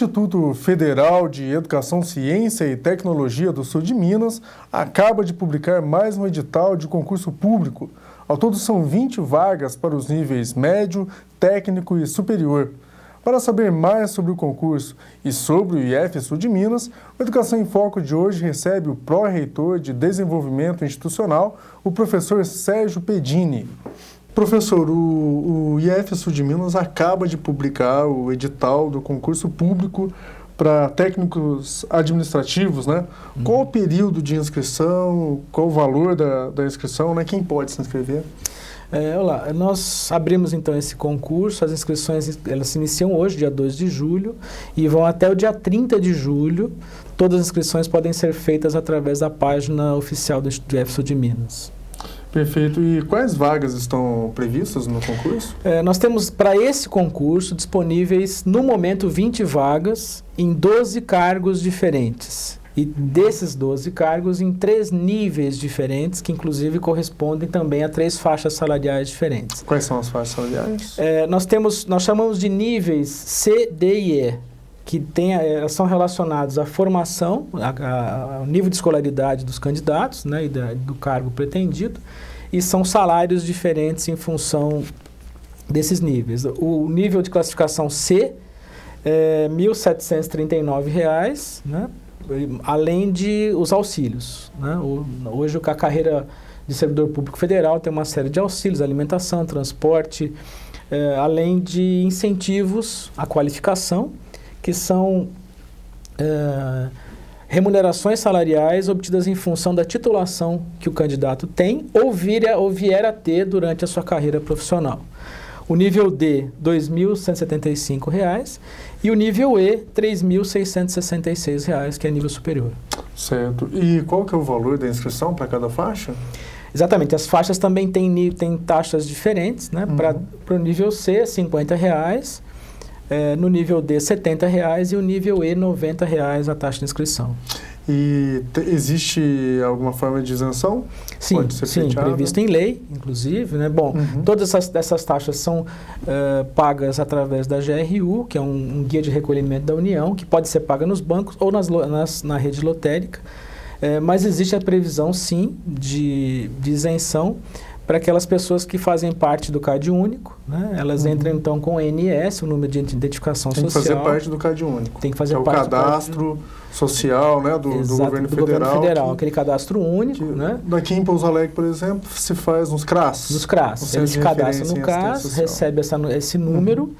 Instituto Federal de Educação, Ciência e Tecnologia do Sul de Minas acaba de publicar mais um edital de concurso público. Ao todo são 20 vagas para os níveis médio, técnico e superior. Para saber mais sobre o concurso e sobre o IF Sul de Minas, o Educação em Foco de hoje recebe o pró-reitor de Desenvolvimento Institucional, o professor Sérgio Pedini. Professor, o IF Sul de Minas acaba de publicar o edital do concurso público para técnicos administrativos, né? Qual o período de inscrição, qual o valor da inscrição, né? Quem pode se inscrever? Olá, nós abrimos então esse concurso, as inscrições elas se iniciam hoje, dia 2 de julho, e vão até o dia 30 de julho. Todas as inscrições podem ser feitas através da página oficial do IF Sul de Minas. Perfeito. E quais vagas estão previstas no concurso? Nós temos para esse concurso disponíveis, no momento, 20 vagas em 12 cargos diferentes. E desses 12 cargos em 3 níveis diferentes, que inclusive correspondem também a 3 faixas salariais diferentes. Quais são as faixas salariais? Nós chamamos de níveis C, D e E, que são relacionados à formação, ao nível de escolaridade dos candidatos, né, e do cargo pretendido, e são salários diferentes em função desses níveis. O nível de classificação C é R$ 1.739, né, além de os auxílios, né? Hoje a carreira de servidor público federal tem uma série de auxílios, alimentação, transporte, além de incentivos à qualificação, que são remunerações salariais obtidas em função da titulação que o candidato tem ou vier a ter durante a sua carreira profissional. O nível D, R$ 2.175, e o nível E, R$ 3.666, que é nível superior. Certo. E qual que é o valor da inscrição para cada faixa? Exatamente. As faixas também têm taxas diferentes, né? Para o nível C, R$ 50, no nível D, R$ 70 e o nível E, R$ 90 a taxa de inscrição. E existe alguma forma de isenção? Sim, previsto em lei, inclusive, né? Bom, todas essas taxas são pagas através da GRU, que é um guia de recolhimento da União, que pode ser paga nos bancos ou na rede lotérica, mas existe a previsão, sim, de isenção para aquelas pessoas que fazem parte do CAD único, né? Elas entram então com o NIS, o número de identificação social. Tem que fazer parte do CAD único. Tem que fazer parte do cadastro social, né, do governo federal. Aquele cadastro único, né? Daqui em Pouso Alegre, por exemplo, se faz nos CRAS. Nos CRAS. Ele se cadastra no CRAS, recebe esse número,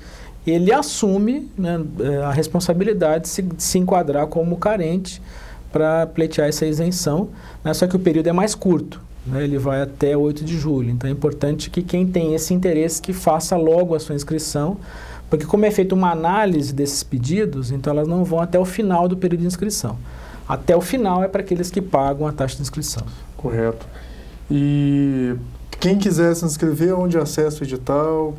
ele assume, né, a responsabilidade de se enquadrar como carente para pleitear essa isenção, né? Só que o período é mais curto. Ele vai até 8 de julho, então é importante que quem tem esse interesse que faça logo a sua inscrição, porque como é feita uma análise desses pedidos, então elas não vão até o final do período de inscrição. Até o final é para aqueles que pagam a taxa de inscrição. Correto. E quem quiser se inscrever, onde acessa o edital?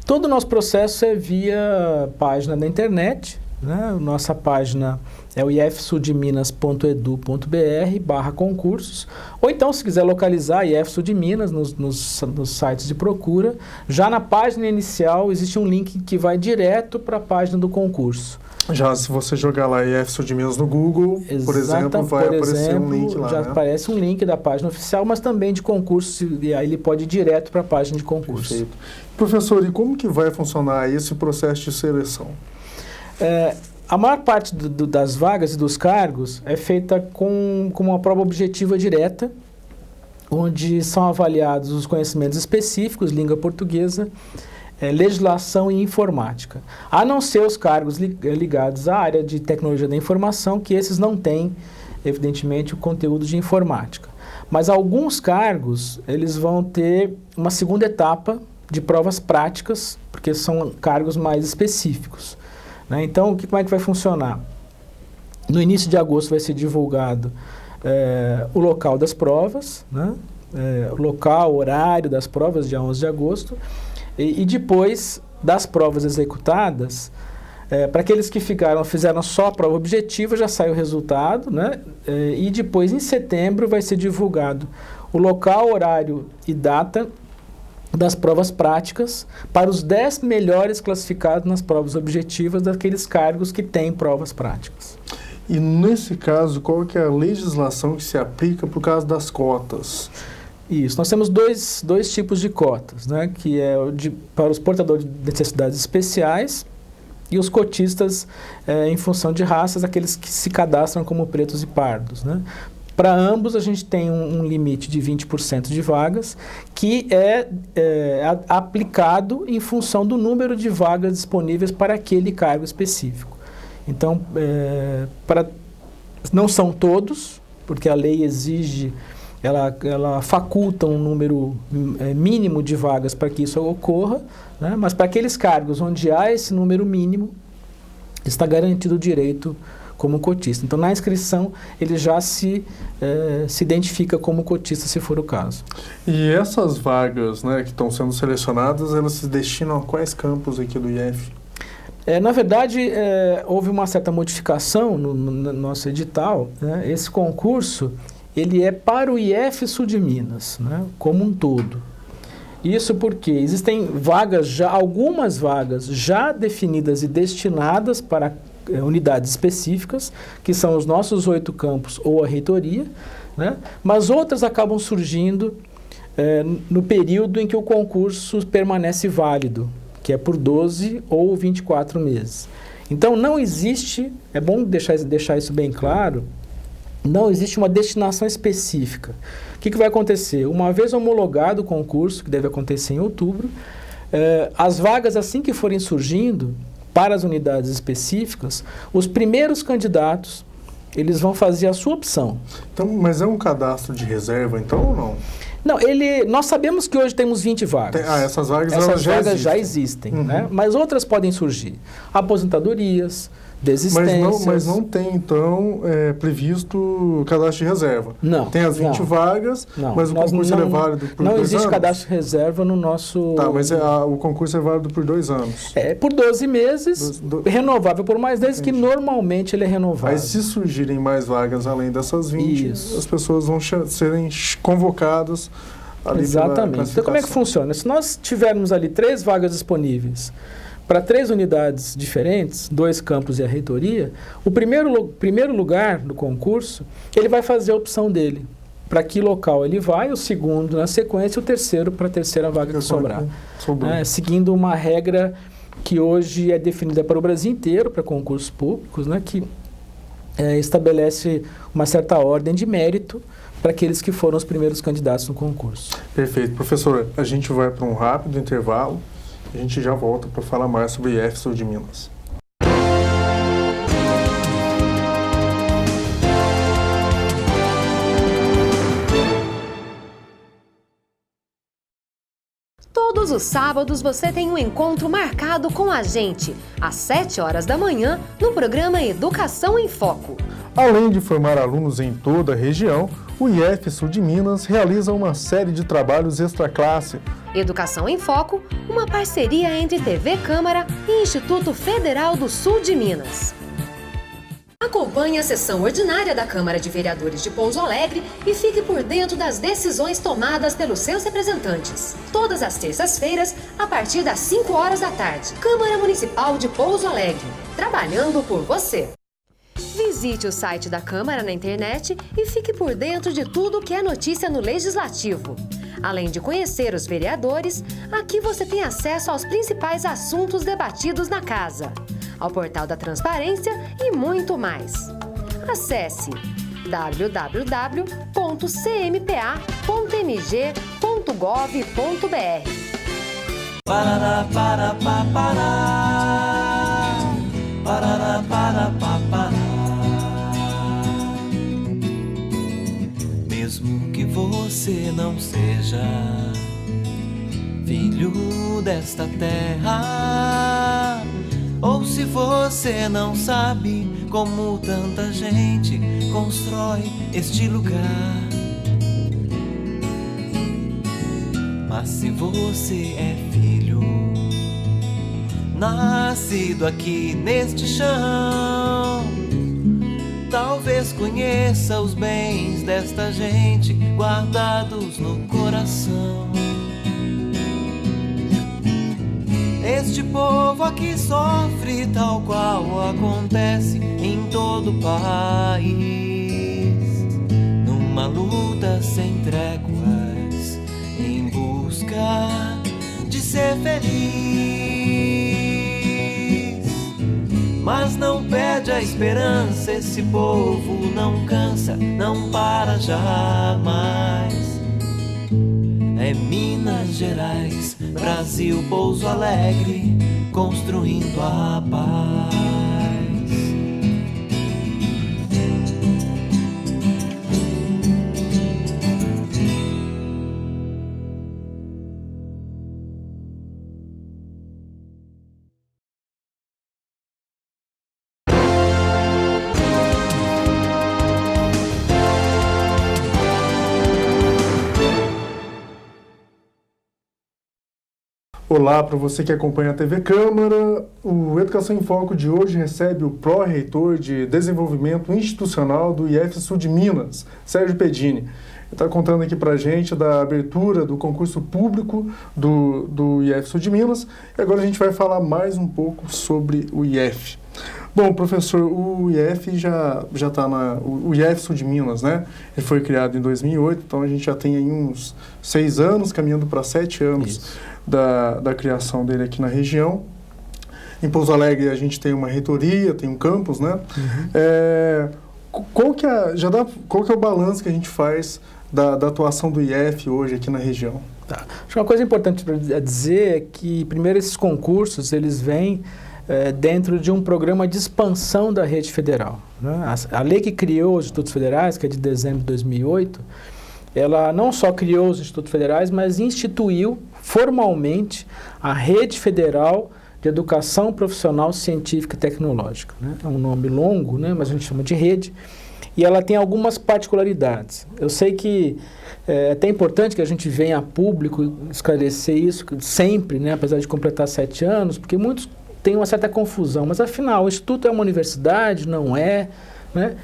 Todo o nosso processo é via página da internet, né? Nossa página é o ifsudminas.edu.br/concursos, ou então, se quiser localizar IF Sul de Minas nos sites de procura, já na página inicial existe um link que vai direto para a página do concurso. Já se você jogar lá IF Sul de Minas no Google, por exemplo, vai aparecer um link lá, já né? aparece um link da página oficial, mas também de concurso, e aí ele pode ir direto para a página de concurso. Perfeito. Professor, e como que vai funcionar esse processo de seleção? A maior parte das vagas e dos cargos é feita com uma prova objetiva direta, onde são avaliados os conhecimentos específicos, língua portuguesa, legislação e informática. A não ser os cargos ligados à área de tecnologia da informação, que esses não têm, evidentemente, o conteúdo de informática. Mas alguns cargos, eles vão ter uma segunda etapa de provas práticas, porque são cargos mais específicos. Então, como é que vai funcionar? No início de agosto vai ser divulgado o local das provas, né? O local, horário das provas, dia 11 de agosto, e depois das provas executadas, para aqueles que fizeram só a prova objetiva, já sai o resultado, né? E depois, em setembro, vai ser divulgado o local, horário e data das provas práticas para os 10 melhores classificados nas provas objetivas daqueles cargos que têm provas práticas. E nesse caso, qual que é a legislação que se aplica por causa das cotas? Isso, nós temos dois tipos de cotas, né, que é para os portadores de necessidades especiais e os cotistas em função de raças, aqueles que se cadastram como pretos e pardos, né. Para ambos, a gente tem um limite de 20% de vagas, que é aplicado em função do número de vagas disponíveis para aquele cargo específico. Então, não são todos, porque a lei exige, ela faculta um número mínimo de vagas para que isso ocorra, né? Mas para aqueles cargos onde há esse número mínimo, está garantido o direito como cotista. Então, na inscrição, ele já se identifica como cotista, se for o caso. E essas vagas, né, que estão sendo selecionadas, elas se destinam a quais campos aqui do IF? Na verdade, houve uma certa modificação no nosso edital, né? Esse concurso, ele é para o IF Sul de Minas, né, como um todo. Isso porque existem vagas, algumas vagas já definidas e destinadas para unidades específicas, que são os nossos 8 campos ou a reitoria, né? Mas outras acabam surgindo no período em que o concurso permanece válido, que é por 12 ou 24 meses. Então, não existe, é bom deixar isso bem claro, não existe uma destinação específica. O que vai acontecer? Uma vez homologado o concurso, que deve acontecer em outubro, as vagas, assim que forem surgindo, para as unidades específicas, os primeiros candidatos, eles vão fazer a sua opção. Então, mas é um cadastro de reserva, então, ou não? Não, nós sabemos que hoje temos 20 vagas. Essas vagas, já existem, né? Mas outras podem surgir. Aposentadorias, desistências. Mas não tem, então, previsto o cadastro de reserva. Não. Tem as 20 vagas, mas o concurso é válido por 2 anos? Não existe cadastro de reserva no nosso... Tá, mas o concurso é válido por 2 anos. Por 12 meses, renovável por mais 10, que normalmente ele é renovável. Aí, se surgirem mais vagas além dessas 20, as pessoas vão serem convocadas ali. Exatamente. Então, como é que funciona? Se nós tivermos ali 3 vagas disponíveis para 3 unidades diferentes, 2 campos e a reitoria, o primeiro lugar do concurso, ele vai fazer a opção dele. Para que local ele vai, o segundo na sequência, o terceiro para a terceira vaga que sobrar. Seguindo uma regra que hoje é definida para o Brasil inteiro, para concursos públicos, né, que estabelece uma certa ordem de mérito para aqueles que foram os primeiros candidatos no concurso. Perfeito. Professor, a gente vai para um rápido intervalo. A gente já volta para falar mais sobre o IF Sul de Minas. Todos os sábados você tem um encontro marcado com a gente, às 7 horas da manhã, no programa Educação em Foco. Além de formar alunos em toda a região, o IF Sul de Minas realiza uma série de trabalhos extraclasse. Educação em Foco, uma parceria entre TV Câmara e Instituto Federal do Sul de Minas. Acompanhe a sessão ordinária da Câmara de Vereadores de Pouso Alegre e fique por dentro das decisões tomadas pelos seus representantes. Todas as terças-feiras, a partir das 5 horas da tarde. Câmara Municipal de Pouso Alegre, trabalhando por você. Visite o site da Câmara na internet e fique por dentro de tudo que é notícia no Legislativo. Além de conhecer os vereadores, aqui você tem acesso aos principais assuntos debatidos na Casa, ao portal da Transparência e muito mais. Acesse www.cmpa.mg.gov.br. Parará, para, pa, pará. Parará, para, pa, pará. Mesmo que você não seja filho desta terra, ou se você não sabe como tanta gente constrói este lugar, mas se você é filho, nascido aqui neste chão, talvez conheça os bens desta gente guardados no coração. Este povo aqui sofre tal qual acontece em todo o país, numa luta sem tréguas, em busca de ser feliz. Mas não perde a esperança, esse povo não cansa, não para jamais. É Minas Gerais, Brasil, Pouso Alegre, construindo a paz. Olá para você que acompanha a TV Câmara. O Educação em Foco de hoje recebe o pró-reitor de Desenvolvimento Institucional do IF Sul de Minas, Sérgio Pedini. Ele está contando aqui para a gente da abertura do concurso público do IF Sul de Minas. E agora a gente vai falar mais um pouco sobre o IF. Bom, professor, o IF já está o IF Sul de Minas, né? Ele foi criado em 2008, então a gente já tem aí uns 6 anos, caminhando para 7 anos da criação dele aqui na região. Em Pouso Alegre a gente tem uma reitoria, tem um campus, né? Qual que é o balanço que a gente faz da atuação do IF hoje aqui na região? Tá. Acho que uma coisa importante para dizer é que, primeiro, esses concursos, eles vêm dentro de um programa de expansão da rede federal, né? A lei que criou os institutos federais, que é de dezembro de 2008, ela não só criou os institutos federais, mas instituiu formalmente a Rede Federal de Educação Profissional Científica e Tecnológica, né? É um nome longo, né? Mas a gente chama de rede, e ela tem algumas particularidades. Eu sei que é até importante que a gente venha a público esclarecer isso sempre, né? Apesar de completar 7 anos, porque muitos têm uma certa confusão, mas afinal, o Instituto é uma universidade? Não é, né?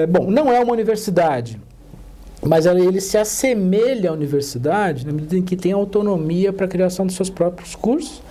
Bom, não é uma universidade, mas ele se assemelha à universidade na medida em que tem autonomia para a criação dos seus próprios cursos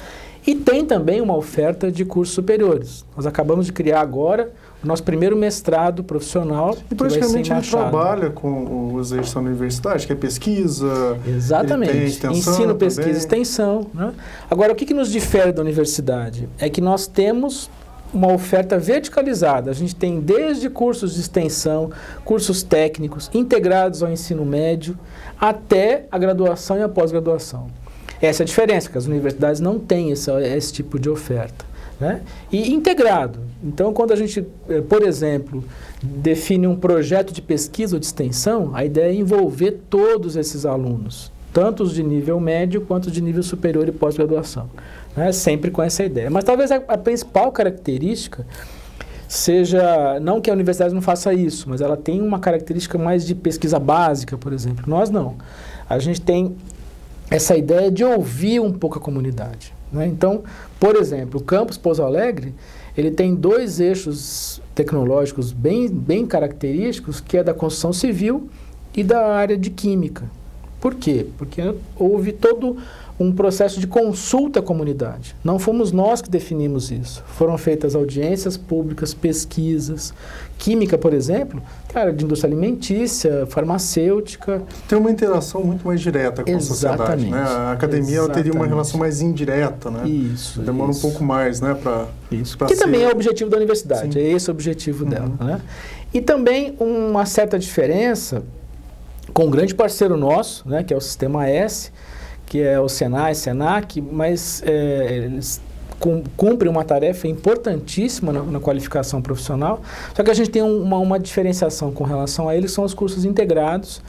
e tem também uma oferta de cursos superiores. Nós acabamos de criar agora o nosso primeiro mestrado profissional. E praticamente ele trabalha com os eixos da universidade, que é pesquisa, exatamente, ensino, pesquisa e extensão, né? Agora, o que nos difere da universidade? É que nós temos uma oferta verticalizada. A gente tem desde cursos de extensão, cursos técnicos, integrados ao ensino médio, até a graduação e a pós-graduação. Essa é a diferença, porque as universidades não têm esse tipo de oferta, né? E integrado. Então, quando a gente, por exemplo, define um projeto de pesquisa ou de extensão, a ideia é envolver todos esses alunos, tanto os de nível médio quanto os de nível superior e pós-graduação, né? Sempre com essa ideia. Mas talvez a principal característica seja, não que a universidade não faça isso, mas ela tem uma característica mais de pesquisa básica, por exemplo. Nós não. A gente tem essa ideia de ouvir um pouco a comunidade, né? Então, por exemplo, o campus Pouso Alegre, ele tem 2 eixos tecnológicos bem característicos, que é da construção civil e da área de química. Por quê? Porque houve todo um processo de consulta à comunidade. Não fomos nós que definimos isso. Foram feitas audiências públicas, pesquisas. Química, por exemplo, cara, de indústria alimentícia, farmacêutica. Tem uma interação muito mais direta com a sociedade, né? A academia ela teria uma relação mais indireta, né? Isso. Demora um pouco mais, né? Que também é o objetivo da universidade. Sim. É esse o objetivo dela, né? E também uma certa diferença com um grande parceiro nosso, né? Que é o Sistema S, que é o Senai, Senac, mas eles cumprem uma tarefa importantíssima na qualificação profissional, só que a gente tem uma diferenciação com relação a eles, são os cursos integrados,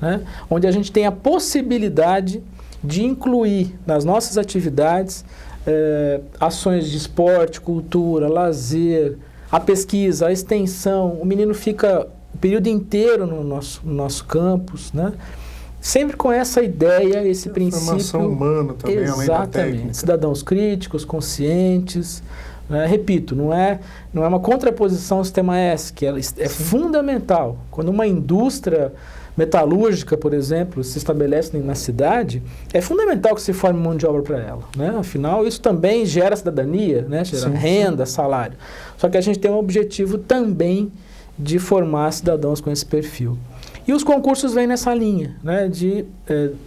né, onde a gente tem a possibilidade de incluir nas nossas atividades ações de esporte, cultura, lazer, a pesquisa, a extensão. O menino fica o período inteiro no nosso campus, né? Sempre com essa ideia, esse princípio... Formação humana também, além da técnica. Cidadãos críticos, conscientes. Né? Repito, não é uma contraposição ao Sistema S, que é fundamental. Quando uma indústria metalúrgica, por exemplo, se estabelece na cidade, é fundamental que se forme mão de obra para ela, né? Afinal, isso também gera cidadania, né? Gera renda, salário. Só que a gente tem um objetivo também de formar cidadãos com esse perfil. E os concursos vêm nessa linha, né?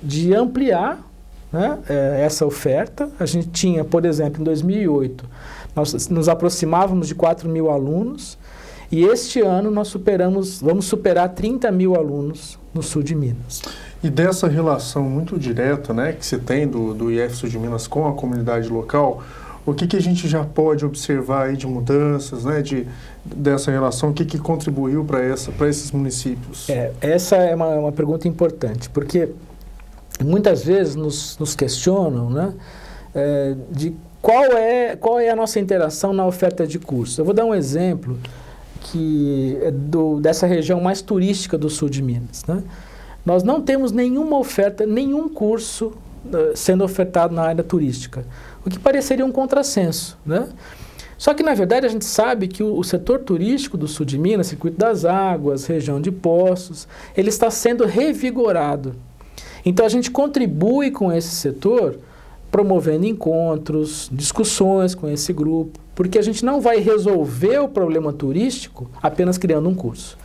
De ampliar, né? Essa oferta. A gente tinha, por exemplo, em 2008, nós nos aproximávamos de 4 mil alunos, e este ano nós vamos superar 30 mil alunos no sul de Minas. E dessa relação muito direta, né, que se tem do IF Sul de Minas com a comunidade local, o que a gente já pode observar aí de mudanças, né, dessa relação, o que contribuiu para esses municípios? Essa é uma pergunta importante, porque muitas vezes nos questionam, né, de qual é a nossa interação na oferta de curso. Eu vou dar um exemplo dessa região mais turística do sul de Minas, né? Nós não temos nenhuma oferta, nenhum curso sendo ofertado na área turística, o que pareceria um contrassenso, né? Só que, na verdade, a gente sabe que o setor turístico do sul de Minas, Circuito das Águas, região de Poços, ele está sendo revigorado. Então, a gente contribui com esse setor promovendo encontros, discussões com esse grupo, porque a gente não vai resolver o problema turístico apenas criando um curso.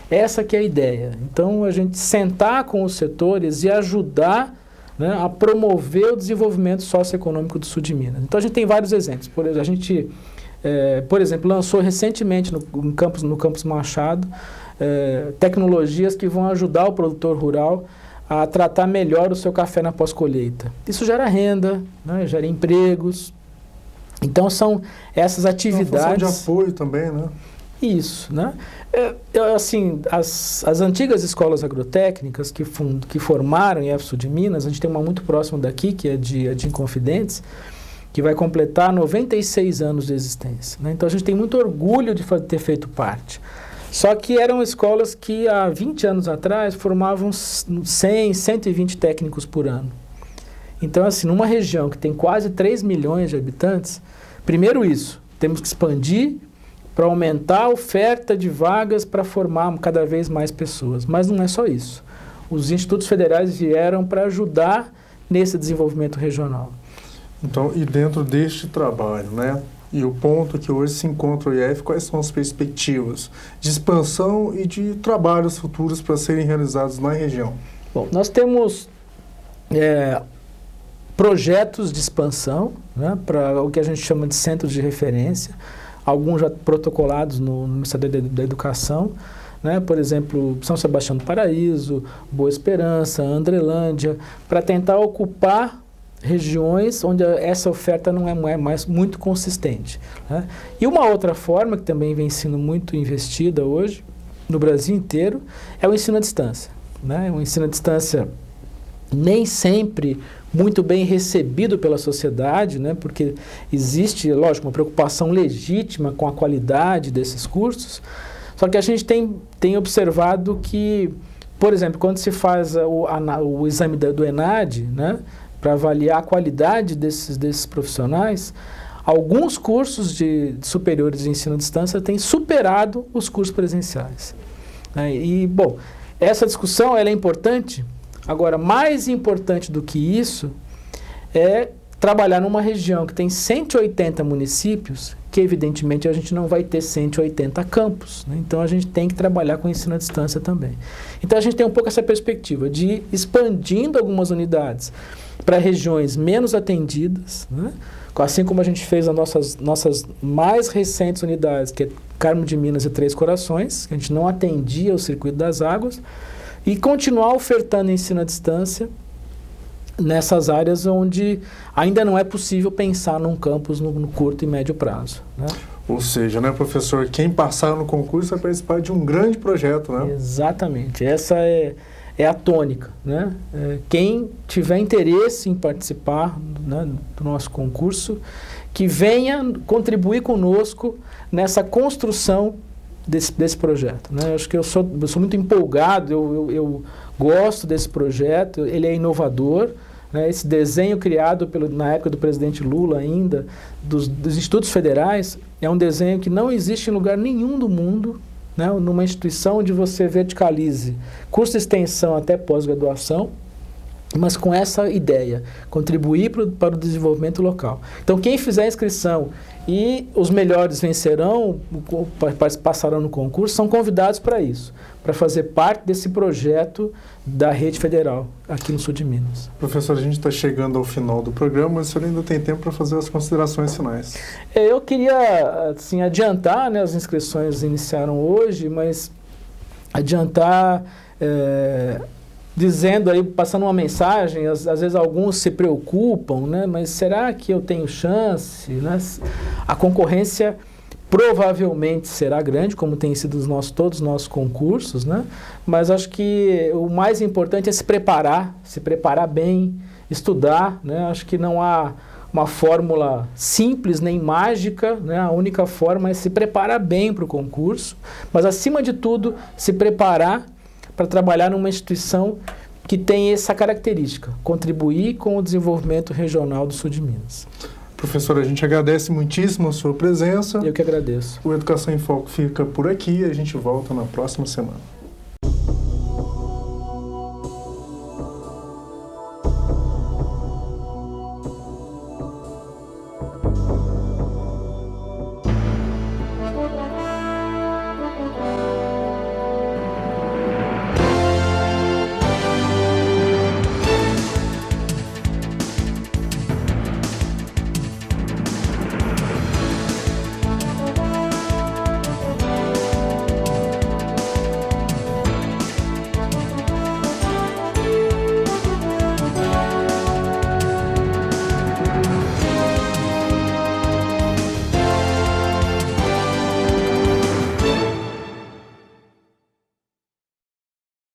Essa que é a ideia. Então, a gente sentar com os setores e ajudar, né, a promover o desenvolvimento socioeconômico do sul de Minas. Então, a gente tem vários exemplos. A gente, por exemplo, lançou recentemente no Campus Machado tecnologias que vão ajudar o produtor rural a tratar melhor o seu café na pós-colheita. Isso gera renda, né, gera empregos. Então, são essas atividades... Uma função de apoio também, né? Isso, né? Assim, as antigas escolas agrotécnicas que formaram em IF Sul de Minas, a gente tem uma muito próxima daqui, que é de Inconfidentes, que vai completar 96 anos de existência, né? Então, a gente tem muito orgulho de ter feito parte. Só que eram escolas que, há 20 anos atrás, formavam 100, 120 técnicos por ano. Então, assim, numa região que tem quase 3 milhões de habitantes, primeiro isso, temos que expandir para aumentar a oferta de vagas para formar cada vez mais pessoas. Mas não é só isso. Os institutos federais vieram para ajudar nesse desenvolvimento regional. Então, e dentro deste trabalho, né? E o ponto que hoje se encontra o IF, quais são as perspectivas de expansão e de trabalhos futuros para serem realizados na região? Bom, nós temos projetos de expansão, né, para o que a gente chama de centros de referência, alguns já protocolados no Ministério da Educação, né, por exemplo, São Sebastião do Paraíso, Boa Esperança, Andrelândia, para tentar ocupar regiões onde essa oferta não é mais muito consistente, né? E uma outra forma que também vem sendo muito investida hoje, no Brasil inteiro, é o ensino à distância, né? O ensino à distância nem sempre muito bem recebido pela sociedade, né? Porque existe, lógico, uma preocupação legítima com a qualidade desses cursos, só que a gente tem observado que, por exemplo, quando se faz o exame do ENAD, né, para avaliar a qualidade desses profissionais, alguns cursos superiores de ensino à distância têm superado os cursos presenciais, né? E, bom, essa discussão ela é importante. Agora, mais importante do que isso é trabalhar numa região que tem 180 municípios, que evidentemente a gente não vai ter 180 campos, né? Então a gente tem que trabalhar com ensino à distância também. Então a gente tem um pouco essa perspectiva de ir expandindo algumas unidades para regiões menos atendidas, né? Assim como a gente fez as nossas mais recentes unidades, que é Carmo de Minas e Três Corações, que a gente não atendia o Circuito das Águas, e continuar ofertando ensino à distância nessas áreas onde ainda não é possível pensar num campus no curto e médio prazo, né? Ou seja, né, professor, quem passar no concurso vai participar de um grande projeto, né? Exatamente, essa é a tônica, né? Quem tiver interesse em participar, né, do nosso concurso, que venha contribuir conosco nessa construção desse projeto, né? Eu acho que eu sou muito empolgado, eu gosto desse projeto, ele é inovador, né? Esse desenho criado na época do presidente Lula ainda, dos institutos federais, é um desenho que não existe em lugar nenhum do mundo, né, numa instituição onde você verticalize curso de extensão até pós-graduação, mas com essa ideia, contribuir para o desenvolvimento local. Então, quem fizer a inscrição e os melhores vencerão, passarão no concurso, são convidados para isso, para fazer parte desse projeto da rede federal aqui no sul de Minas. Professor, a gente está chegando ao final do programa, mas o senhor ainda tem tempo para fazer as considerações finais. Eu queria assim, adiantar, né, as inscrições iniciaram hoje, mas adiantar... dizendo aí, passando uma mensagem, às vezes alguns se preocupam, né? Mas será que eu tenho chance? Né? A concorrência provavelmente será grande, como tem sido todos os nossos concursos, né? Mas acho que o mais importante é se preparar bem, estudar, né? Acho que não há uma fórmula simples nem mágica, né? A única forma é se preparar bem para o concurso, mas acima de tudo, se preparar para trabalhar numa instituição que tem essa característica, contribuir com o desenvolvimento regional do sul de Minas. Professor, a gente agradece muitíssimo a sua presença. Eu que agradeço. O Educação em Foco fica por aqui e a gente volta na próxima semana.